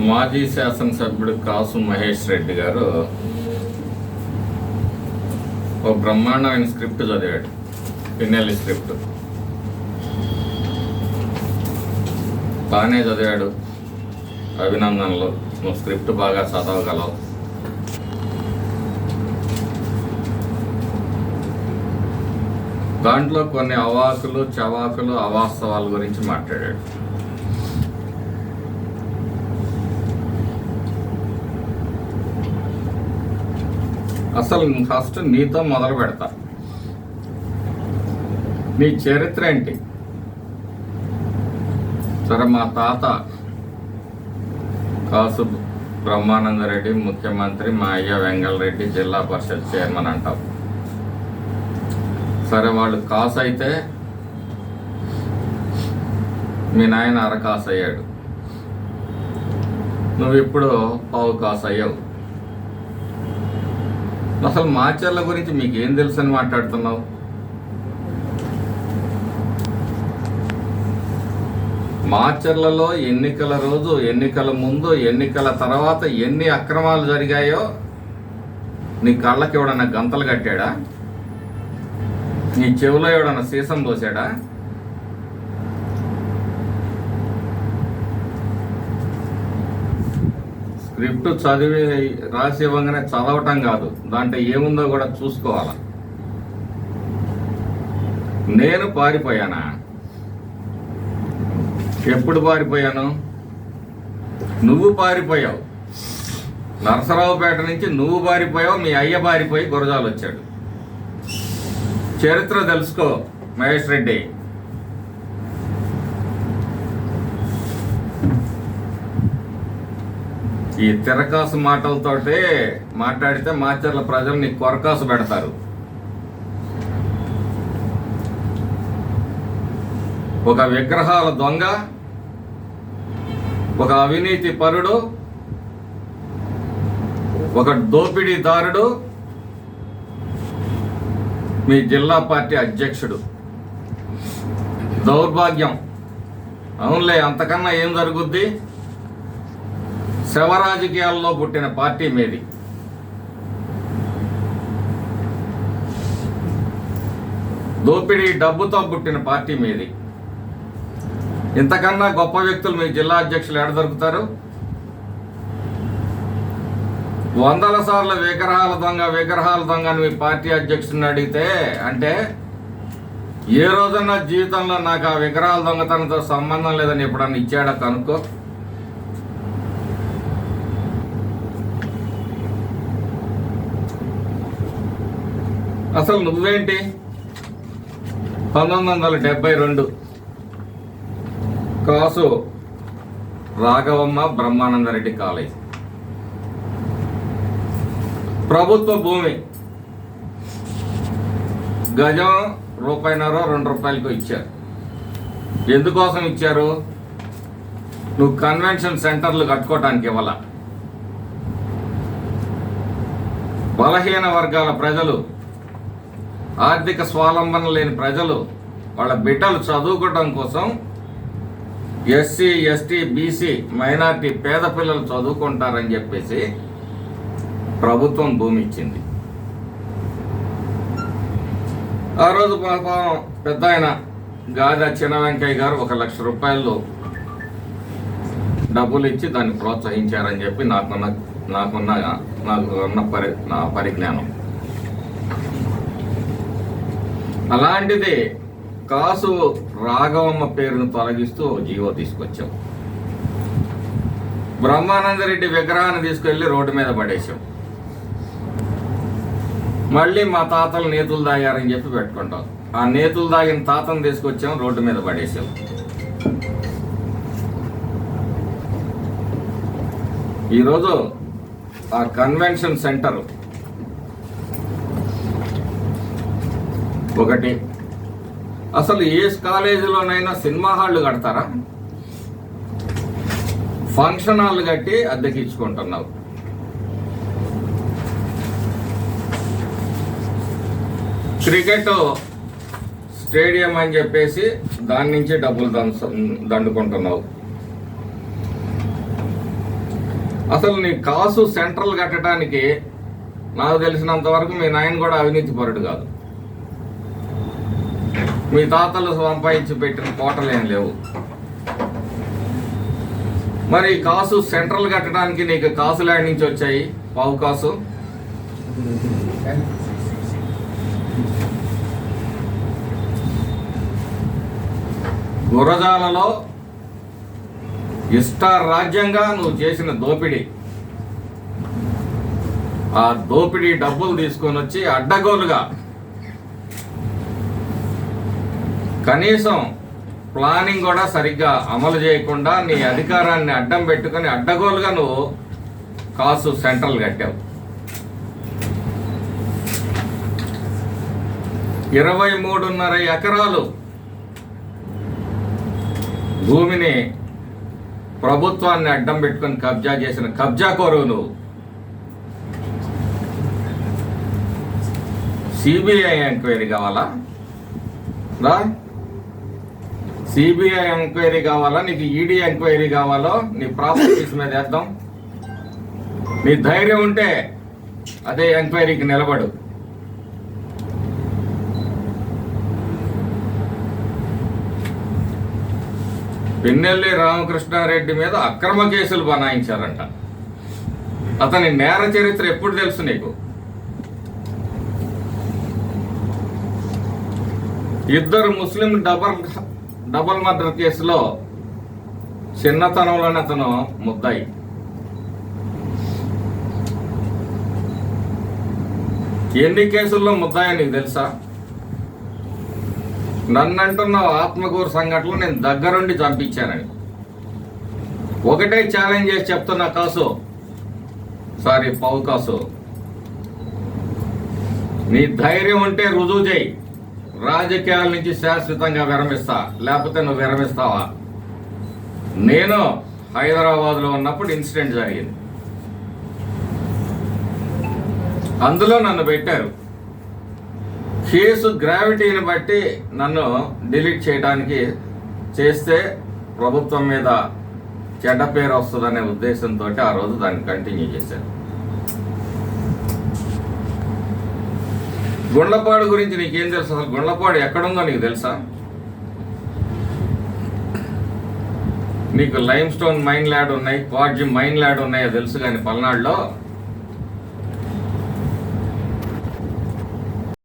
మాజీ శాసనసభ్యుడు కాసు మహేష్ రెడ్డి గారు ఒక బ్రహ్మాండమైన స్క్రిప్ట్ చదివాడు. పిన్నెల్లి స్క్రిప్ట్ బాగానే చదివాడు. అభినందనలు, నువ్వు స్క్రిప్ట్ బాగా చదవగలవు. దాంట్లో కొన్ని అవాకులు చవాకులు అవాస్తవాల గురించి మాట్లాడాడు. అసలు ఫస్ట్ నీతో మొదలు పెడతా. నీ చరిత్ర ఏంటి? సరే, మా తాత కాసు బ్రహ్మానందరెడ్డి ముఖ్యమంత్రి, మా అయ్య వెంగళరెడ్డి జిల్లా పరిషత్ చైర్మన్ అంటావు. సరే, వాళ్ళు కాసు అయితే మీ నాయన అరకాసు అయ్యాడు, నువ్వు ఇప్పుడు పావు కాసు అయ్యావు. అసలు మాచర్ల గురించి మీకు ఏం తెలుసు అని మాట్లాడుతున్నావు? మాచర్లలో ఎన్నికల రోజు, ఎన్నికల ముందు, ఎన్నికల తర్వాత ఎన్ని అక్రమాలు జరిగాయో నీ కళ్ళకి ఎవడన్నా గంతలు కట్టాడా? నీ చెవిలో ఎవడన్నా సీసం పోసాడా? స్క్రిప్ట్ చదివి రాసి ఇవ్వగానే చదవటం కాదు, దాంట్లో ఏముందో కూడా చూసుకోవాలా. నేను పారిపోయానా? ఎప్పుడు పారిపోయాను? నువ్వు పారిపోయావు. నరసరావుపేట నుంచి నువ్వు పారిపోయావు, మీ అయ్య పారిపోయి గురజాలు వచ్చాడు. చరిత్ర తెలుసుకో మహేష్ రెడ్డి. ఈ తిరకాసు మాటలతోటే మాట్లాడితే మాచర్ల ప్రజలు నీకు కొరకాసు పెడతారు. ఒక విగ్రహాల దొంగ, ఒక అవినీతి పరుడు, ఒక దోపిడీదారుడు మీ జిల్లా పార్టీ అధ్యక్షుడు. దౌర్భాగ్యం. అవునులే, అంతకన్నా ఏం జరుగుద్ది? శవ రాజకీయాల్లో పుట్టిన పార్టీ మీది. దోపిడీ డబ్బుతో పుట్టిన పార్టీ మీది. ఇంతకన్నా గొప్ప వ్యక్తులు మీ జిల్లా అధ్యక్షులు ఎక్కడ దొరుకుతారు? వందల సార్లు విగ్రహాల దొంగ అని మీ పార్టీ అధ్యక్షుడిని అడిగితే, అంటే ఏ రోజన్నా జీవితంలో నాకు ఆ విగ్రహాల దొంగతనంతో సంబంధం లేదని ఎప్పుడన్నా ఇచ్చాడా కనుక్కో. అసలు నువ్వేంటి? 1972 కాసు రాఘవమ్మ బ్రహ్మానందరెడ్డి కాలేజ్, ప్రభుత్వ భూమి, గజం ₹1.5-2 ఇచ్చారు. ఎందుకోసం ఇచ్చారు? నువ్వు కన్వెన్షన్ సెంటర్లు కట్టుకోవటానికి ఇవ్వాల. బలహీన వర్గాల ప్రజలు, ఆర్థిక స్వావలంబన లేని ప్రజలు, వాళ్ళ బిడ్డలు చదువుకోవడం కోసం, ఎస్సీ, ఎస్టీ, బీసీ, మైనార్టీ పేద పిల్లలు చదువుకుంటారని చెప్పేసి ప్రభుత్వం భూమి ఇచ్చింది. ఆ రోజు పాపం పెద్ద ఆయన గాదా చిన్న వెంకయ్య గారు ₹1,00,000 డబ్బులు ఇచ్చి దాన్ని ప్రోత్సహించారని చెప్పి నా పరిజ్ఞానం. అలాంటిది కాసు రాఘవమ్మ పేరును తొలగిస్తూ జీవో తీసుకొచ్చాం. బ్రహ్మానందరెడ్డి విగ్రహాన్ని తీసుకెళ్లి రోడ్డు మీద పడేసాం. మళ్ళీ మా తాతలు నేతులు తాగారని చెప్పి పెట్టుకుంటాం. ఆ నేతులు తాగిన తాతను తీసుకొచ్చాం, రోడ్డు మీద పడేసాం. ఈరోజు ఆ కన్వెన్షన్ సెంటర్ ఒకటి. అసలు ఏ కాలేజీలోనైనా సినిమా హాళ్ళు కడతారా? ఫంక్షన్ హాల్ కట్టి అద్దెకిచ్చుకుంటున్నావు. క్రికెట్ స్టేడియం అని చెప్పేసి దాని నుంచి డబ్బులు దండుకుంటున్నావు. అసలు నీ కాసు సెంట్రల్ కట్టడానికి నాకు తెలిసినంత వరకు మీ నాయన కూడా అవినీతి పరుడు కాదు. మీ తాతలు సంపాదించి పెట్టిన కోటలు ఏం లేవు. మరి కాసు సెంట్రల్ కట్టడానికి నీకు కాసు ల్యాండ్ నుంచి వచ్చాయి పావు కాసు. గురజాలలో ఇష్టారాజ్యంగా నువ్వు చేసిన దోపిడీ, ఆ దోపిడీ డబ్బులు తీసుకొని వచ్చి అడ్డగోలుగా కనీసం ప్లానింగ్ కూడా సరిగ్గా అమలు చేయకుండా నీ అధికారాన్ని అడ్డం పెట్టుకొని అడ్డగోలుగా నువ్వు కాసు సెంట్రల్ కట్టావు. 23.5 ఎకరాలు భూమిని ప్రభుత్వాన్ని అడ్డం పెట్టుకొని కబ్జా చేసిన కబ్జా కోరువు నువ్వు. సిబిఐ ఎంక్వైరీ కావాలా రా? సిబిఐ ఎంక్వైరీ కావాలా? నీకు ఈడీ ఎంక్వైరీ కావాలో? నీ ప్రాపర్టీస్ మీద వేద్దాం. నీ ధైర్యం ఉంటే అదే ఎంక్వైరీకి నిలబడు. పిన్నెల్లి రామకృష్ణారెడ్డి మీద అక్రమ కేసులు బనాయించారంట. అతని నేర చరిత్ర ఎప్పుడు తెలుసు నీకు? ఇద్దరు ముస్లిం డబల్ మర్డర్ కేసులో చిన్నతనంలోనే అతను ముద్దాయి. ఎన్ని కేసుల్లో ముద్దాయో నీకు తెలుసా? నన్నంటున్నావు ఆత్మకూరు సంఘటనలో నేను దగ్గరుండి చంపించానని. ఒకటే ఛాలెంజ్ చేసి చెప్తున్నా పావు కాసు, నీ ధైర్యం ఉంటే రుజువు చేయి. రాజకీయాల నుంచి శాశ్వతంగా విరమిస్తా, లేకపోతే నువ్వు విరమిస్తావా? నేను హైదరాబాద్లో ఉన్నప్పుడు ఇన్సిడెంట్ జరిగింది, అందులో నన్ను పెట్టారు. కేసు గ్రావిటీని బట్టి నన్ను డిలీట్ చేయడానికి చేస్తే ప్రభుత్వం మీద చెడ్డ పేరు వస్తుందనే ఉద్దేశంతో ఆ రోజు దాన్ని కంటిన్యూ చేశాను. గుండ్లపాడు గురించి నీకేం తెలుసు? అసలు గుండ్లపాడు ఎక్కడుందో నీకు తెలుసా? నీకు లైమ్ స్టోన్ మైన్ ల్యాడ్ ఉన్నాయి, క్వార్ట్జ్ మైన్ ల్యాడ్ ఉన్నాయో తెలుసు, కానీ పల్నాడులో